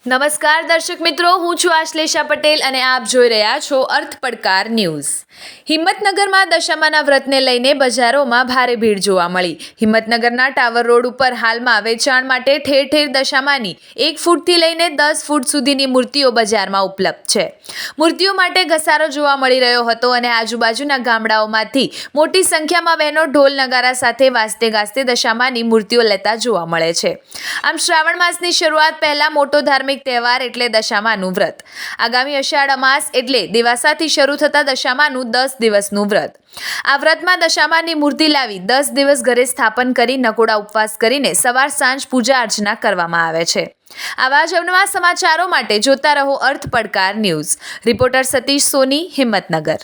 નમસ્કાર દર્શક મિત્રો, હું છું આશ્લેષા પટેલ અને આપ જોઈ રહ્યા છો અર્થ પડકાર ન્યૂઝ। હિંમતનગરમાં દશામાના વ્રતને લઈને બજારોમાં ભારે ભીડ જોવા મળી। હિંમતનગરના ટાવર રોડ ઉપર હાલમાં વેચાણ માટે ઠેર ઠેર દશામાની 1 ફૂટથી લઈને 10 ફૂટ સુધીની મૂર્તિઓ બજારમાં ઉપલબ્ધ છે। મૂર્તિઓ માટે ઘસારો જોવા મળી રહ્યો હતો અને આજુબાજુના ગામડાઓમાંથી મોટી સંખ્યામાં બહેનો ઢોલ નગારા સાથે વાજતે ગાજતે દશામાની મૂર્તિઓ લેતા જોવા મળે છે। આમ શ્રાવણ માસની શરૂઆત પહેલા મોટો ધાર્મિક તહેવાર એટલે દશામાનું વ્રત। આગામી અષાઢ અમાસ એટલે દિવાસાથી શરૂ થતા દશામાનું 10 દિવસનું વ્રત। આ વ્રતમાં દશામાની મૂર્તિ લાવી 10 દિવસ ઘરે સ્થાપન કરી નકોડા ઉપવાસ કરીને સવાર સાંજ પૂજા અર્ચના કરવામાં આવે છે। આવા જ અવનવા સમાચારો માટે જોતા રહો અર્થ પડકાર ન્યૂઝ। રિપોર્ટર સતીશ સોની, હિંમતનગર।